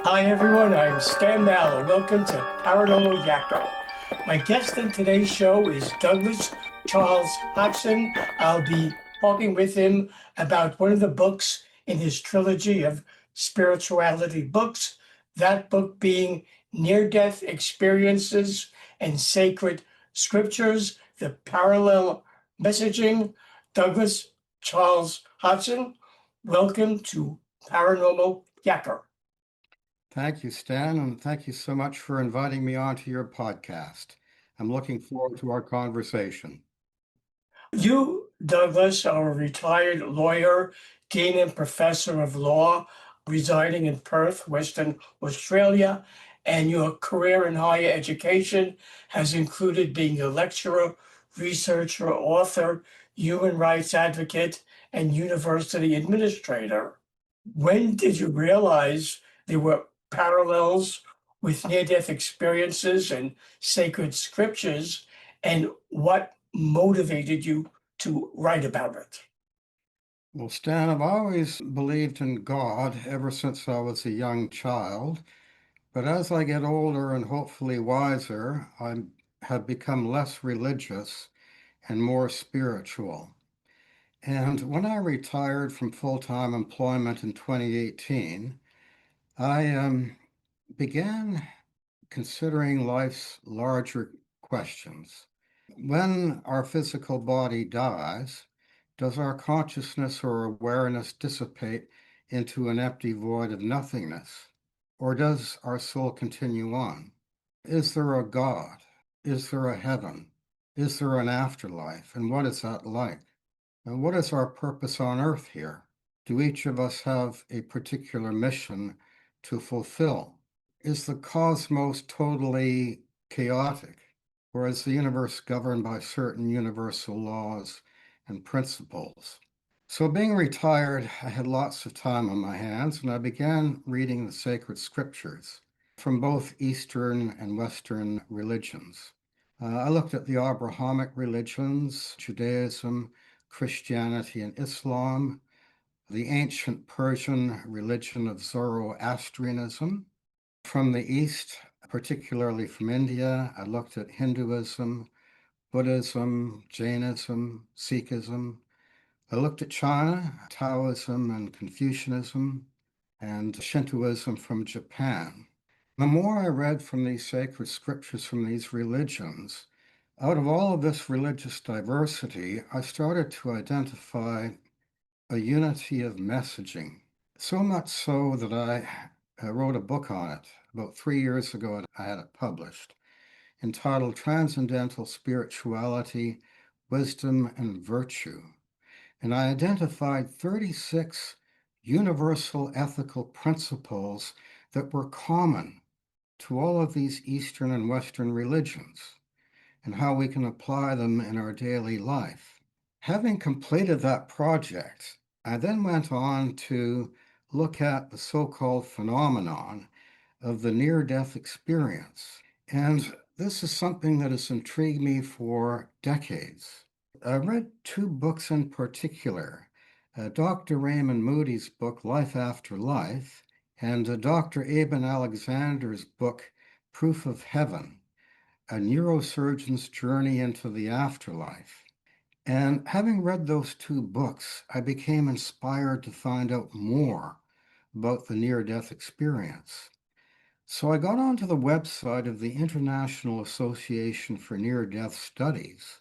Hi everyone, I'm Stan Mallow. Welcome to Paranormal Yakker. My guest in today's show is Douglas Charles Hodgson. I'll be talking with him about one of the books in his trilogy of spirituality books, that book being Near-Death Experiences and Sacred Scriptures, the Parallel Messaging. Douglas Charles Hodgson, welcome to Paranormal Yakker. Thank you, Stan, and thank you so much for inviting me onto your podcast. I'm looking forward to our conversation. You, Douglas, are a retired lawyer, dean and professor of law, residing in Perth, Western Australia, and your career in higher education has included being a lecturer, researcher, author, human rights advocate, and university administrator. When did you realize there were parallels with near-death experiences and sacred scriptures, and what motivated you to write about it? Well, Stan, I've always believed in God ever since I was a young child, but as I get older and hopefully wiser, I have become less religious and more spiritual. And when I retired from full-time employment in 2018, I began considering life's larger questions. When our physical body dies, does our consciousness or awareness dissipate into an empty void of nothingness? Or does our soul continue on? Is there a God? Is there a heaven? Is there an afterlife? And what is that like? And what is our purpose on earth here? Do each of us have a particular mission to fulfill? Is the cosmos totally chaotic, or is the universe governed by certain universal laws and principles? So being retired, I had lots of time on my hands, and I began reading the sacred scriptures from both Eastern and Western religions. I looked at the Abrahamic religions, Judaism, Christianity, and Islam, the ancient Persian religion of Zoroastrianism. From the East, particularly from India, I looked at Hinduism, Buddhism, Jainism, Sikhism. I looked at China, Taoism and Confucianism, and Shintoism from Japan. The more I read from these sacred scriptures from these religions, out of all of this religious diversity, I started to identify a unity of messaging. So much so that I wrote a book on it about 3 years ago. I had it published, entitled Transcendental Spirituality, Wisdom, and Virtue. And I identified 36 universal ethical principles that were common to all of these Eastern and Western religions, and how we can apply them in our daily life. Having completed that project, I then went on to look at the so-called phenomenon of the near-death experience. And this is something that has intrigued me for decades. I read two books in particular, Dr. Raymond Moody's book, Life After Life, and Dr. Eben Alexander's book, Proof of Heaven, a neurosurgeon's journey into the afterlife. And having read those two books, I became inspired to find out more about the near-death experience. So I got onto the website of the International Association for Near-Death Studies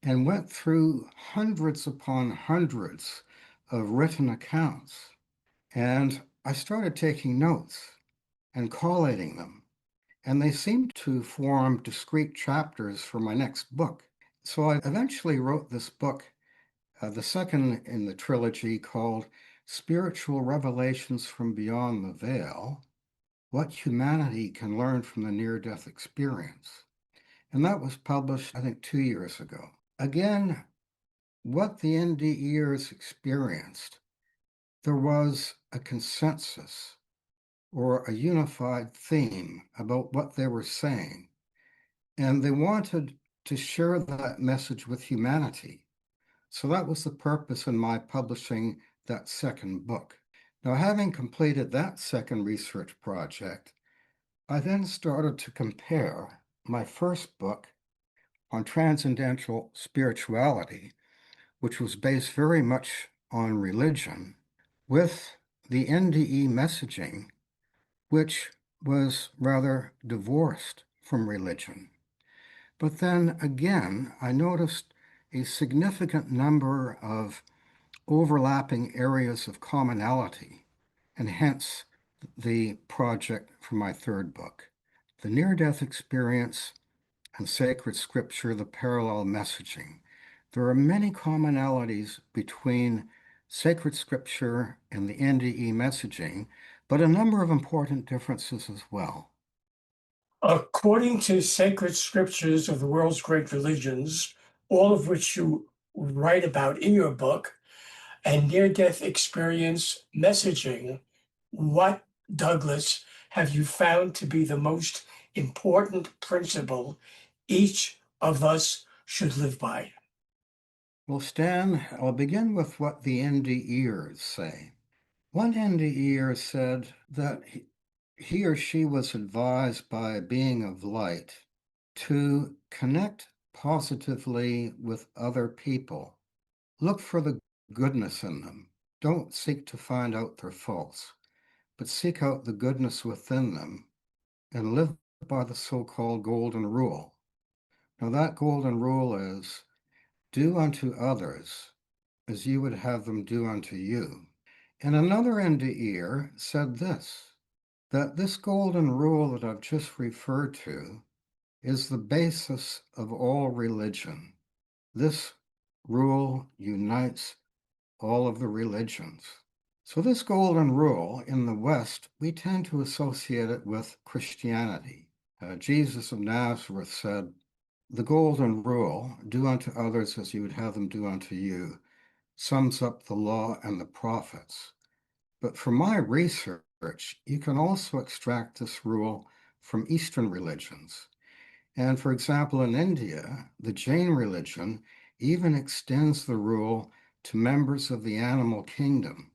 and went through hundreds upon hundreds of written accounts. And I started taking notes and collating them. And they seemed to form discrete chapters for my next book. So I eventually wrote this book, the second in the trilogy, called Spiritual Revelations from Beyond the Veil, What Humanity Can Learn from the Near-Death Experience. And that was published, I think, 2 years ago. Again, what the NDEers experienced, there was a consensus or a unified theme about what they were saying. And they wanted to share that message with humanity. So that was the purpose in my publishing that second book. Now, having completed that second research project, I then started to compare my first book on transcendental spirituality, which was based very much on religion, with the NDE messaging, which was rather divorced from religion. But then again, I noticed a significant number of overlapping areas of commonality, and hence the project for my third book. The near-death experience and sacred scripture, the parallel messaging. There are many commonalities between sacred scripture and the NDE messaging, but a number of important differences as well. According to sacred scriptures of the world's great religions, all of which you write about in your book, and near-death experience messaging, what, Douglas, have you found to be the most important principle each of us should live by? Well, Stan, I'll begin with what the NDEers say. One NDEer said that he or she was advised by a being of light to connect positively with other people. Look for the goodness in them. Don't seek to find out their faults, but seek out the goodness within them and live by the so-called golden rule. Now, that golden rule is do unto others as you would have them do unto you. And another NDEer said this, that this golden rule that I've just referred to is the basis of all religion. This rule unites all of the religions. So this golden rule in the West, we tend to associate it with Christianity. Jesus of Nazareth said, the golden rule, do unto others as you would have them do unto you, sums up the law and the prophets. But from my research, you can also extract this rule from Eastern religions. And for example, in India, the Jain religion even extends the rule to members of the animal kingdom,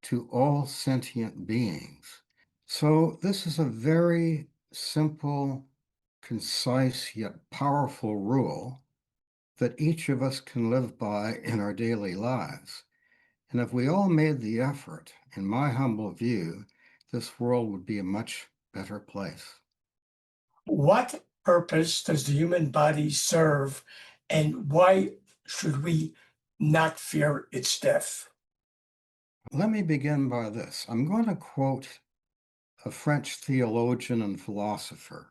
to all sentient beings. So this is a very simple, concise, yet powerful rule that each of us can live by in our daily lives. And if we all made the effort, in my humble view, this world would be a much better place. What purpose does the human body serve, and why should we not fear its death? Let me begin by this. I'm going to quote a French theologian and philosopher,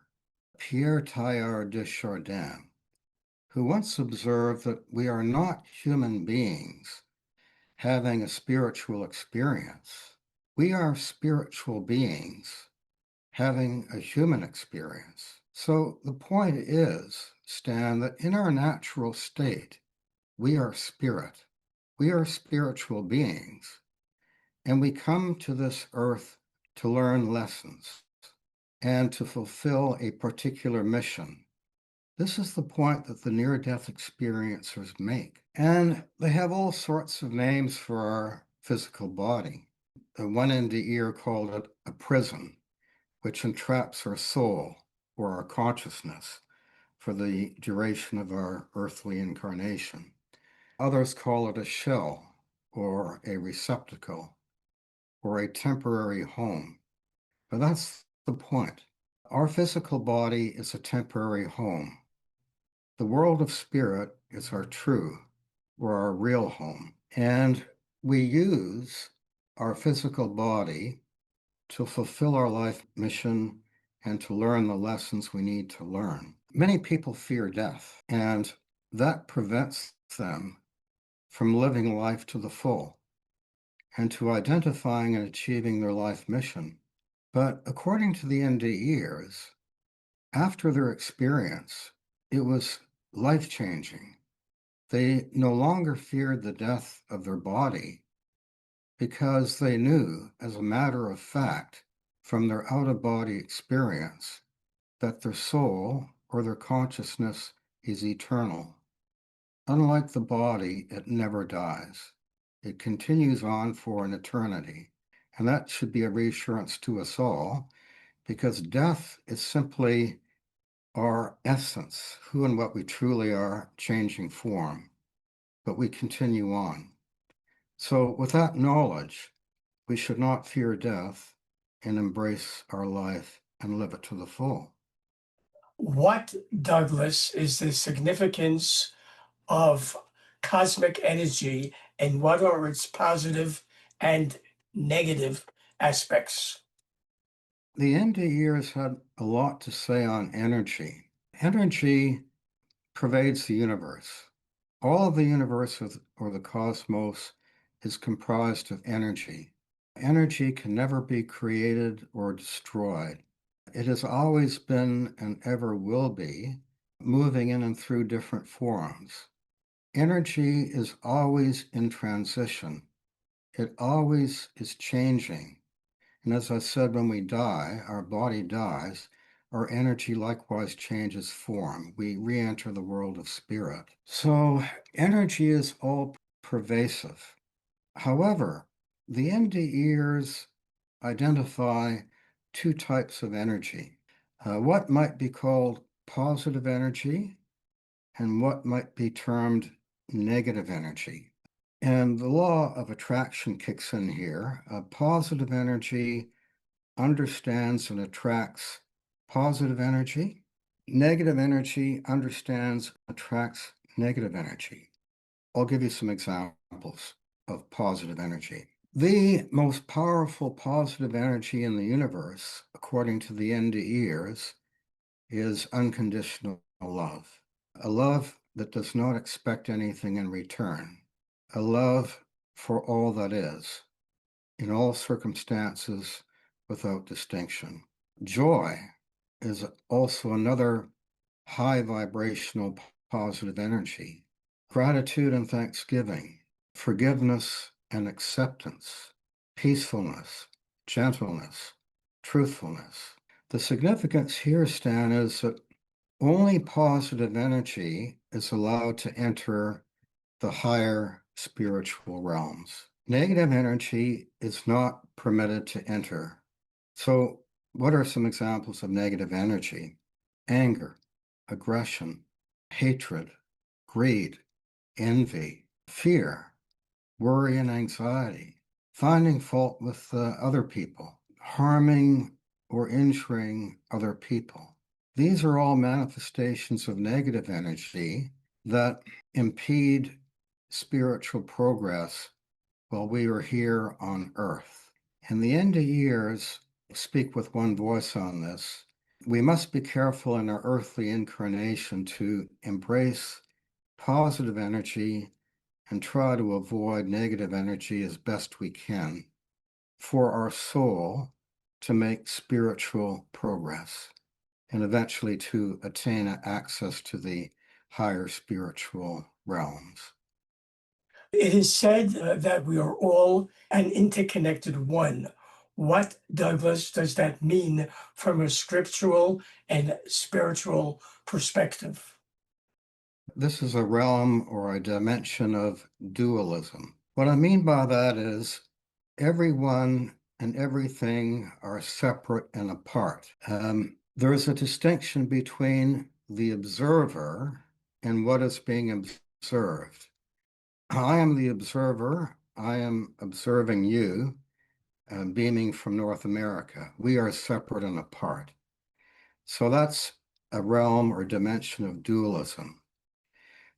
Pierre Teilhard de Chardin, who once observed that we are not human beings having a spiritual experience. We are spiritual beings having a human experience. So the point is, Stan, that in our natural state, we are spirit. We are spiritual beings, and we come to this earth to learn lessons and to fulfill a particular mission. This is the point that the near-death experiencers make. And they have all sorts of names for our physical body. One NDEer called it a prison, which entraps our soul or our consciousness for the duration of our earthly incarnation. Others call it a shell or a receptacle or a temporary home. But that's the point. Our physical body is a temporary home. The world of spirit is our true or our real home. And we use our physical body to fulfill our life mission and to learn the lessons we need to learn. Many people fear death, and that prevents them from living life to the full and to identifying and achieving their life mission. But according to the NDEers, after their experience, it was life-changing. They no longer feared the death of their body because they knew, as a matter of fact, from their out-of-body experience, that their soul or their consciousness is eternal. Unlike the body, it never dies. It continues on for an eternity. And that should be a reassurance to us all, because death is simply our essence, who and what we truly are, changing form. But we continue on. So with that knowledge, we should not fear death and embrace our life and live it to the full. What, Douglas, is the significance of cosmic energy and what are its positive and negative aspects? The NDEers had a lot to say on energy. Energy pervades the universe. All of the universe or the cosmos is comprised of energy. Energy can never be created or destroyed. It has always been and ever will be moving in and through different forms. Energy is always in transition. It always is changing. And as I said, when we die, our body dies, our energy likewise changes form. We re-enter the world of spirit. So energy is all pervasive. However, the NDEers identify two types of energy. What might be called positive energy and what might be termed negative energy. And the law of attraction kicks in here. Positive energy understands and attracts positive energy. Negative energy understands, attracts negative energy. I'll give you some examples of positive energy. The most powerful positive energy in the universe, according to the NDEers, is unconditional love. A love that does not expect anything in return. A love for all that is, in all circumstances, without distinction. Joy is also another high vibrational positive energy. Gratitude and thanksgiving, forgiveness and acceptance, peacefulness, gentleness, truthfulness. The significance here, Stan, is that only positive energy is allowed to enter the higher spiritual realms. Negative energy is not permitted to enter. So, what are some examples of negative energy? Anger, aggression, hatred, greed, envy, fear, worry and anxiety, finding fault with other people, harming or injuring other people. These are all manifestations of negative energy that impede spiritual progress while we are here on earth. And the NDEers speak with one voice on this. We must be careful in our earthly incarnation to embrace positive energy and try to avoid negative energy as best we can for our soul to make spiritual progress and eventually to attain access to the higher spiritual realms. It is said that we are all an interconnected one. What, Douglas, does that mean from a scriptural and spiritual perspective? This is a realm or a dimension of dualism. What I mean by that is everyone and everything are separate and apart. There is a distinction between the observer and what is being observed. I am the observer. I am observing you, beaming from North America. We are separate and apart. So that's a realm or dimension of dualism.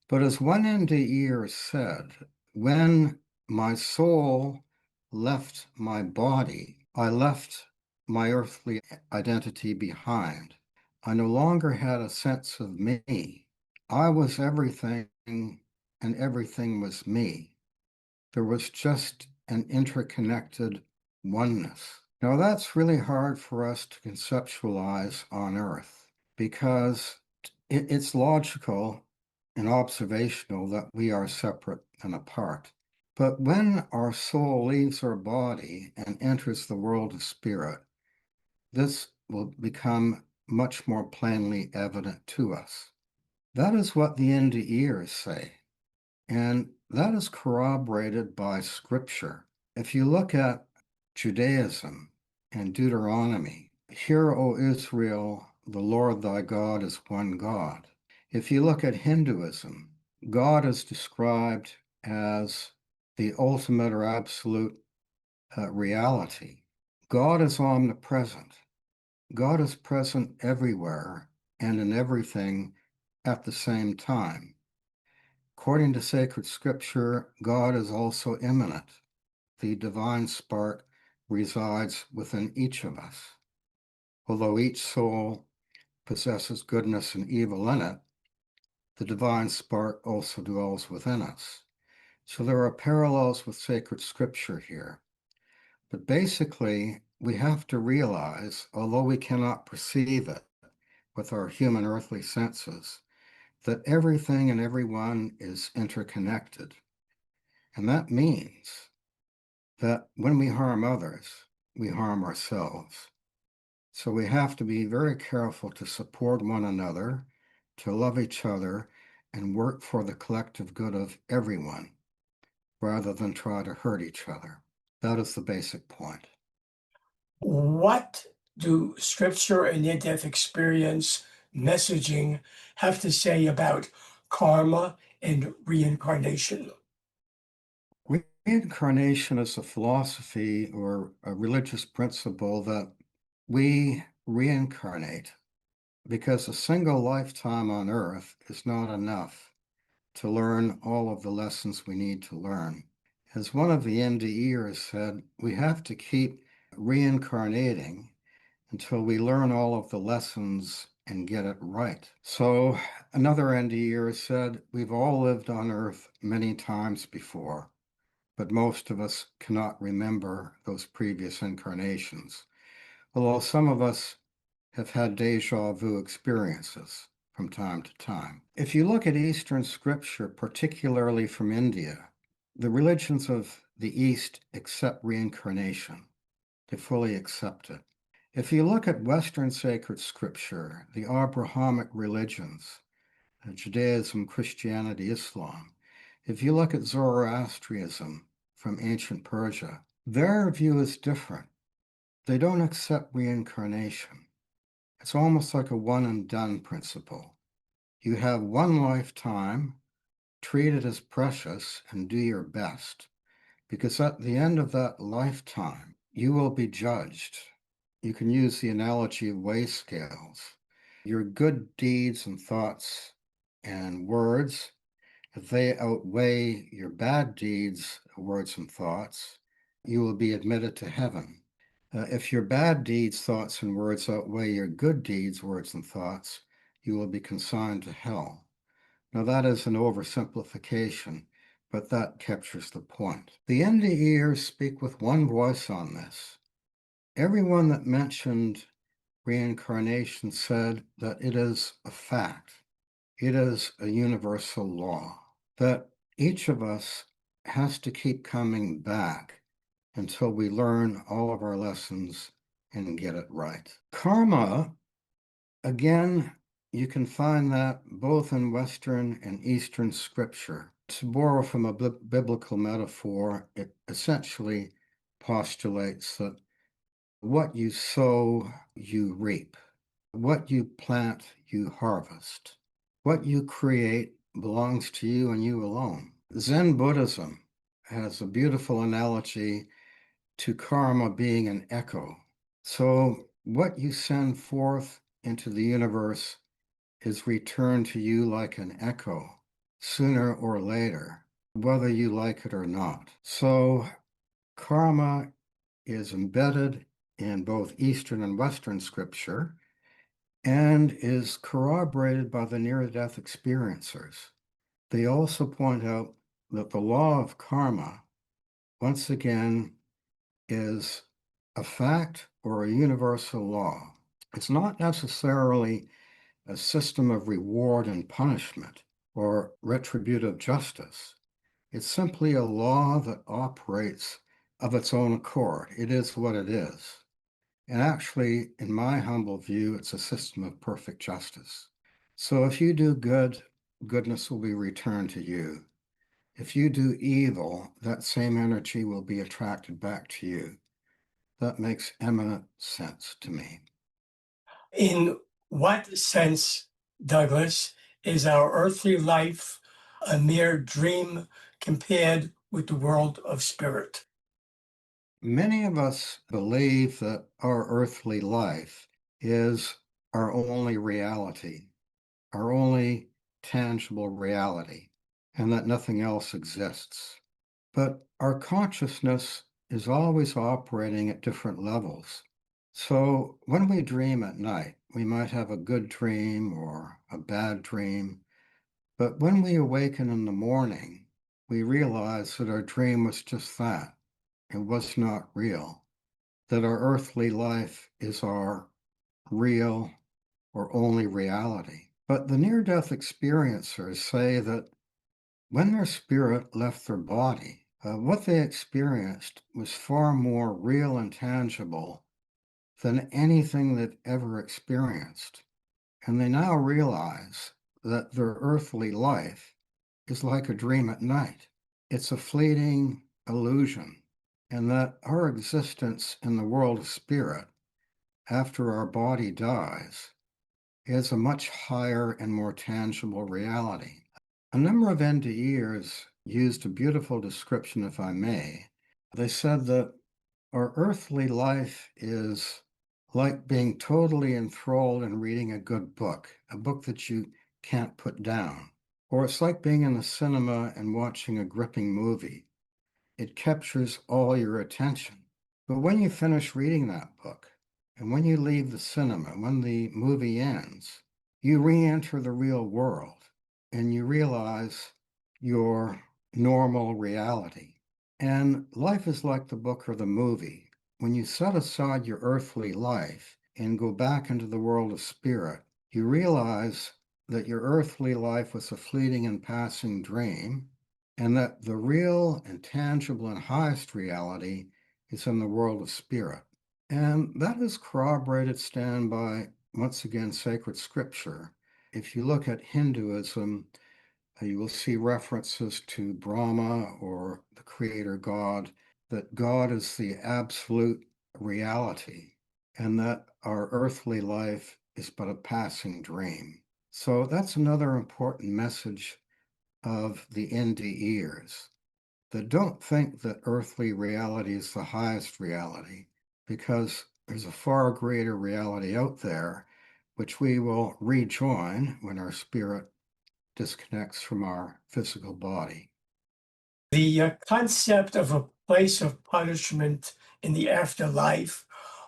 But as one NDEer said, when my soul left my body, I left my earthly identity behind. I no longer had a sense of me. I was everything and everything was me. There was just an interconnected oneness. Now, that's really hard for us to conceptualize on Earth because it's logical and observational that we are separate and apart. But when our soul leaves our body and enters the world of spirit, this will become much more plainly evident to us. That is what the NDEers say. And that is corroborated by scripture. If you look at Judaism, and Deuteronomy. Hear, O Israel, the Lord thy God is one God. If you look at Hinduism, God is described as the ultimate or absolute reality. God is omnipresent. God is present everywhere and in everything at the same time. According to sacred scripture, God is also immanent. The divine spark resides within each of us. Although each soul possesses goodness and evil in it, the divine spark also dwells within us. So there are parallels with sacred scripture here. But basically, we have to realize, although we cannot perceive it with our human earthly senses, that everything and everyone is interconnected. And that means that when we harm others, we harm ourselves. So we have to be very careful to support one another, to love each other, and work for the collective good of everyone, rather than try to hurt each other. That is the basic point. What do scripture and near-death experience messaging have to say about karma and reincarnation? Reincarnation is a philosophy or a religious principle that we reincarnate because a single lifetime on earth is not enough to learn all of the lessons we need to learn. As one of the NDEers said, we have to keep reincarnating until we learn all of the lessons and get it right. So another NDEer said, we've all lived on earth many times before, but most of us cannot remember those previous incarnations, although some of us have had deja vu experiences from time to time. If you look at Eastern scripture, particularly from India, the religions of the East accept reincarnation. They fully accept it. If you look at Western sacred scripture, the Abrahamic religions, Judaism, Christianity, Islam, if you look at Zoroastrianism from ancient Persia, their view is different. They don't accept reincarnation. It's almost like a one and done principle. You have one lifetime, treat it as precious, and do your best. Because at the end of that lifetime, you will be judged. You can use the analogy of weigh scales. Your good deeds and thoughts and words, if they outweigh your bad deeds, words, and thoughts, you will be admitted to heaven. If your bad deeds, thoughts, and words outweigh your good deeds, words, and thoughts, you will be consigned to hell. Now, that is an oversimplification, but that captures the point. The NDEers speak with one voice on this. Everyone that mentioned reincarnation said that it is a fact. It is a universal law that each of us has to keep coming back until we learn all of our lessons and get it right. Karma, again, you can find that both in Western and Eastern scripture. To borrow from a biblical metaphor, it essentially postulates that what you sow, you reap. What you plant, you harvest. What you create belongs to you and you alone. Zen Buddhism has a beautiful analogy to karma being an echo. So what you send forth into the universe is returned to you like an echo, sooner or later, whether you like it or not. So karma is embedded in both Eastern and Western scripture and is corroborated by the near-death experiencers. They also point out that the law of karma, once again, is a fact or a universal law. It's not necessarily a system of reward and punishment or retributive justice. It's simply a law that operates of its own accord. It is what it is. And actually, in my humble view, it's a system of perfect justice. So if you do good, goodness will be returned to you. If you do evil, that same energy will be attracted back to you. That makes eminent sense to me. In what sense, Douglas, is our earthly life a mere dream compared with the world of spirit? Many of us believe that our earthly life is our only reality, our only tangible reality, and that nothing else exists. But our consciousness is always operating at different levels. So when we dream at night, we might have a good dream or a bad dream. But when we awaken in the morning, we realize that our dream was just that. It was not real. That our earthly life is our real or only reality. But the near-death experiencers say that when their spirit left their body, what they experienced was far more real and tangible than anything they've ever experienced. And they now realize that their earthly life is like a dream at night. It's a fleeting illusion, and that our existence in the world of spirit after our body dies is a much higher and more tangible reality. A number of NDEers used a beautiful description, if I may. They said that our earthly life is like being totally enthralled in reading a good book, a book that you can't put down. Or it's like being in the cinema and watching a gripping movie. It captures all your attention. But when you finish reading that book, and when you leave the cinema, when the movie ends, you re-enter the real world and you realize your normal reality. And life is like the book or the movie. When you set aside your earthly life and go back into the world of spirit, you realize that your earthly life was a fleeting and passing dream, and that the real and tangible and highest reality is in the world of spirit. And that is corroborated, Stan, by, once again, sacred scripture. If you look at Hinduism, you will see references to Brahma or the creator God, that God is the absolute reality, and that our earthly life is but a passing dream. So that's another important message of the NDEers, that don't think that earthly reality is the highest reality, because there's a far greater reality out there, which we will rejoin when our spirit disconnects from our physical body. The concept of a place of punishment in the afterlife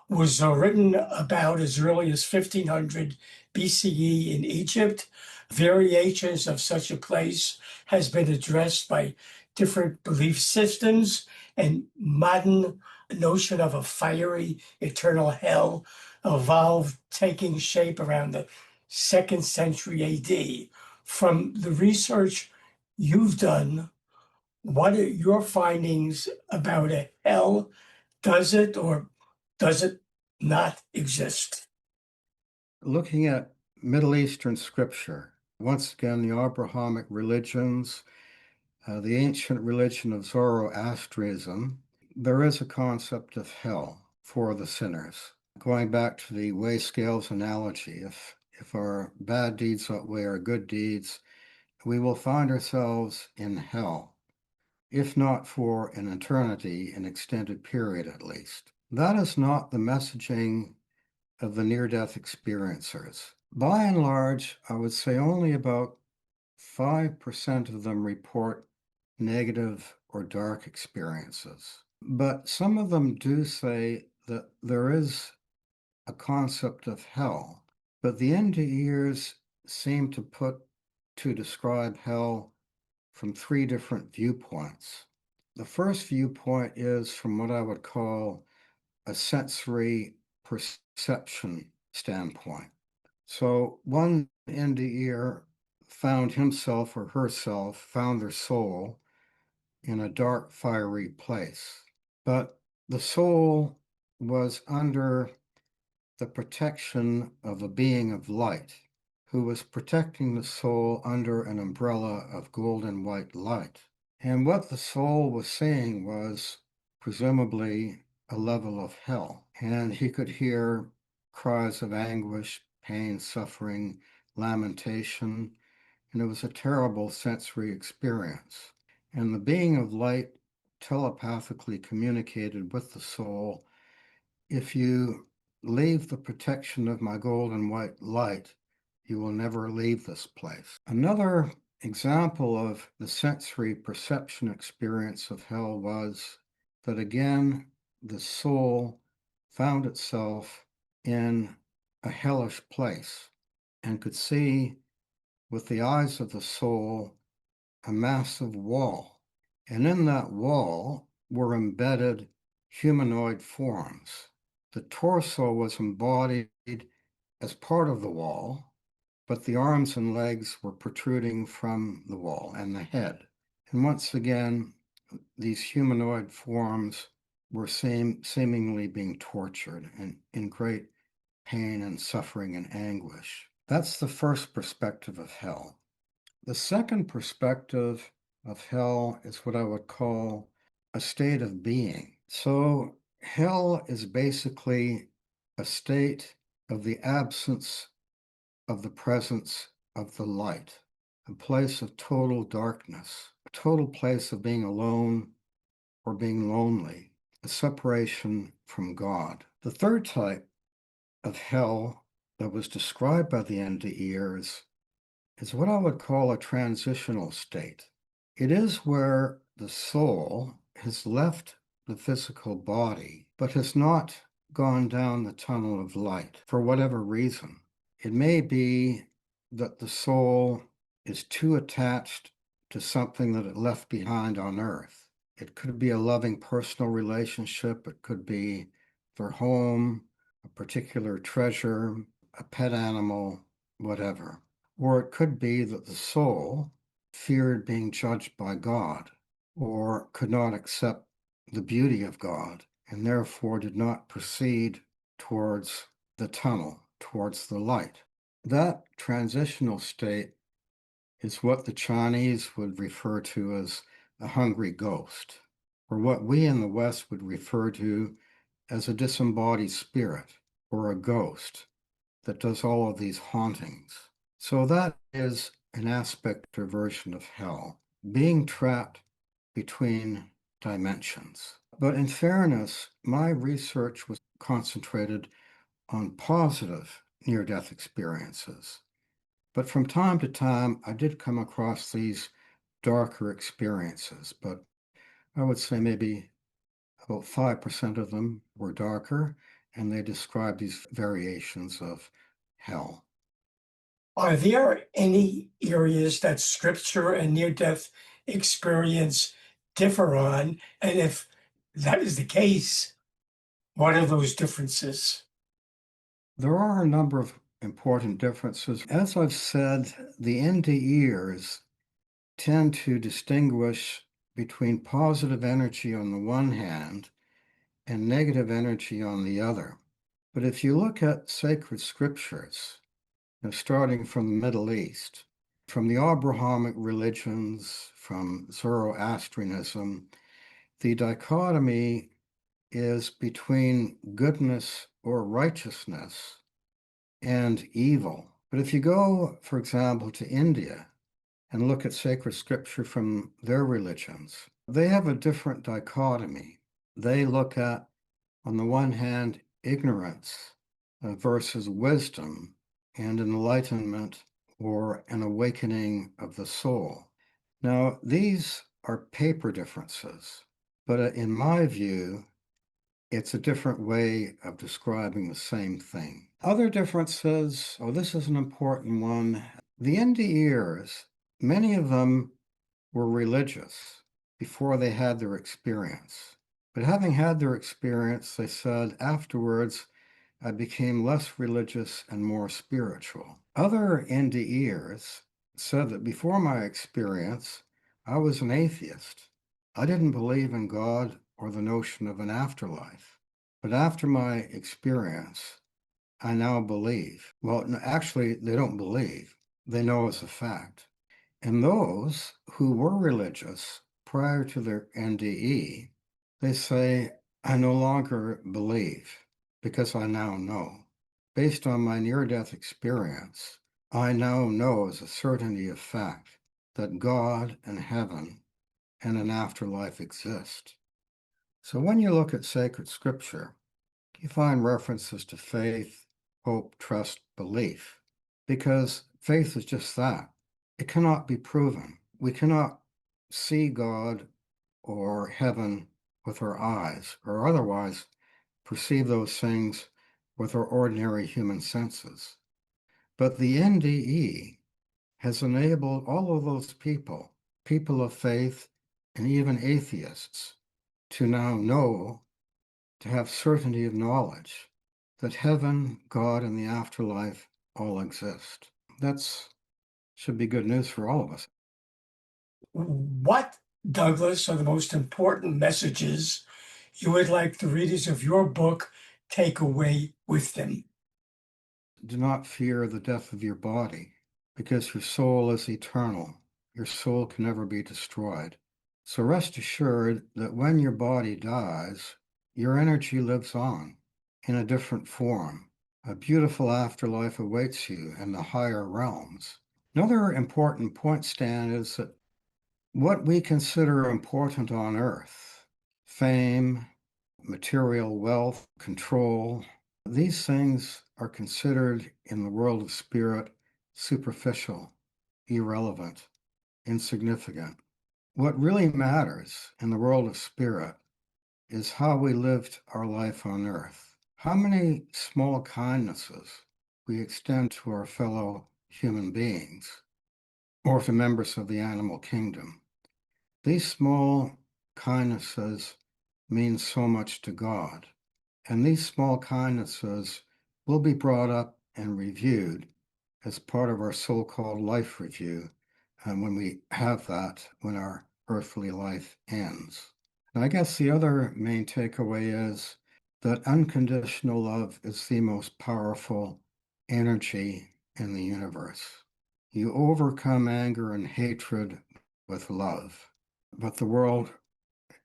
was written about as early as 1500 BCE in Egypt. Variations of such a place has been addressed by different belief systems, and modern notion of a fiery eternal hell evolved, taking shape around the 2nd century AD. From the research you've done, what are your findings about a hell? Does it or does it not exist? Looking at Middle Eastern scripture, once again, the Abrahamic religions, the ancient religion of Zoroastrianism, there is a concept of hell for the sinners. Going back to the weigh scales analogy, if our bad deeds outweigh our good deeds, we will find ourselves in hell, if not for an eternity, an extended period at least. That is not the messaging of the near-death experiencers. By and large, I would say only about 5% of them report negative or dark experiences. But some of them do say that there is a concept of hell. But the NDEers seem to describe hell from three different viewpoints. The first viewpoint is from what I would call a sensory perception standpoint. So one NDEer found himself or herself, found their soul in a dark, fiery place. But the soul was under the protection of a being of light who was protecting the soul under an umbrella of golden white light. And what the soul was saying was, presumably, a level of hell. And he could hear cries of anguish, pain, suffering, lamentation, and it was a terrible sensory experience. And the being of light telepathically communicated with the soul, if you leave the protection of my golden white light, you will never leave this place. Another example of the sensory perception experience of hell was that again, the soul found itself in a hellish place and could see with the eyes of the soul a massive wall. And in that wall were embedded humanoid forms. The torso was embodied as part of the wall, but the arms and legs were protruding from the wall and the head. And once again, these humanoid forms were seemingly being tortured and in great pain and suffering and anguish. That's the first perspective of hell. The second perspective of hell is what I would call a state of being. So hell is basically a state of the absence of the presence of the light, a place of total darkness, a total place of being alone or being lonely, a separation from God. The third type of hell that was described by the NDEers is what I would call a transitional state. It is where the soul has left the physical body, but has not gone down the tunnel of light for whatever reason. It may be that the soul is too attached to something that it left behind on earth. It could be a loving personal relationship. It could be their home, a particular treasure, a pet animal, whatever. Or it could be that the soul feared being judged by God, or could not accept the beauty of God, and therefore did not proceed towards the tunnel, towards the light. That transitional state is what the Chinese would refer to as a hungry ghost, or what we in the West would refer to as a disembodied spirit, or a ghost that does all of these hauntings. So that is an aspect or version of hell, being trapped between dimensions. But in fairness, my research was concentrated on positive near-death experiences. But from time to time, I did come across these darker experiences, but I would say maybe about 5% of them were darker, and they describe these variations of hell. Are there any areas that scripture and near-death experience differ on? And if that is the case, what are those differences? There are a number of important differences. As I've said, the NDEers tend to distinguish between positive energy on the one hand and negative energy on the other. But if you look at sacred scriptures, starting from the Middle East, from the Abrahamic religions, from Zoroastrianism, the dichotomy is between goodness or righteousness and evil. But if you go, for example, to India and look at sacred scripture from their religions, they have a different dichotomy. They look at, on the one hand, ignorance versus wisdom and enlightenment or an awakening of the soul. Now, these are paper differences, but in my view, it's a different way of describing the same thing. Other differences, this is an important one. The NDEers, many of them were religious before they had their experience. But having had their experience, they said afterwards, I became less religious and more spiritual. Other NDEers said that before my experience, I was an atheist. I didn't believe in God or the notion of an afterlife. But after my experience, I now believe. Well, actually, they don't believe. They know as a fact. And those who were religious prior to their NDE, they say, I no longer believe because I now know. Based on my near-death experience, I now know as a certainty of fact that God and heaven and an afterlife exist. So when you look at sacred scripture, you find references to faith, hope, trust, belief, because faith is just that. It cannot be proven. We cannot see God or heaven with our eyes, or otherwise perceive those things with our ordinary human senses. But the NDE has enabled all of those people, people of faith, and even atheists, to now know, to have certainty of knowledge that heaven, God, and the afterlife all exist. That's should be good news for all of us. What, Douglas, are the most important messages you would like the readers of your book take away with them? Do not fear the death of your body, because your soul is eternal. Your soul can never be destroyed. So rest assured that when your body dies, your energy lives on in a different form. A beautiful afterlife awaits you in the higher realms. Another important point, Stan, is that what we consider important on earth, fame, material wealth, control, these things are considered in the world of spirit superficial, irrelevant, insignificant. What really matters in the world of spirit is how we lived our life on earth, how many small kindnesses we extend to our fellow human beings or to members of the animal kingdom. These small kindnesses mean so much to God. And these small kindnesses will be brought up and reviewed as part of our so-called life review, and when we have that, when our earthly life ends. And I guess the other main takeaway is that unconditional love is the most powerful energy in the universe. You overcome anger and hatred with love, but the world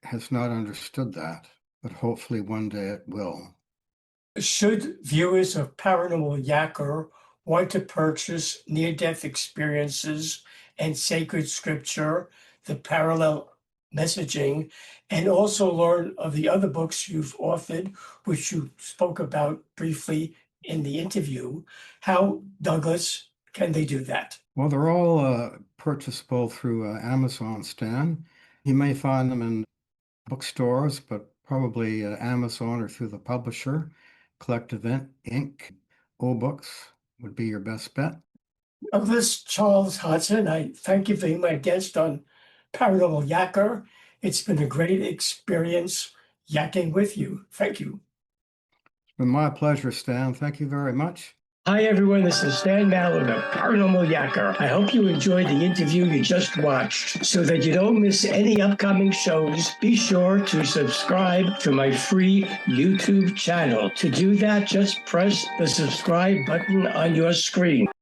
has not understood that, but hopefully one day it will. Should viewers of Paranormal Yakker want to purchase near-death experiences and sacred scripture, the parallel messaging, and also learn of the other books you've authored, which you spoke about briefly in the interview, how, Douglas, can they do that? Well, they're all purchasable through Amazon, Stan. You may find them in bookstores, but probably Amazon or through the publisher. Collective Inc. O-Books would be your best bet. Douglas Charles Hodgson, I thank you for being my guest on Paranormal Yakker. It's been a great experience yakking with you. Thank you. It's been my pleasure, Stan. Thank you very much. Hi, everyone. This is Stan Mallard of Paranormal Yakker. I hope you enjoyed the interview you just watched. So that you don't miss any upcoming shows, be sure to subscribe to my free YouTube channel. To do that, just press the subscribe button on your screen.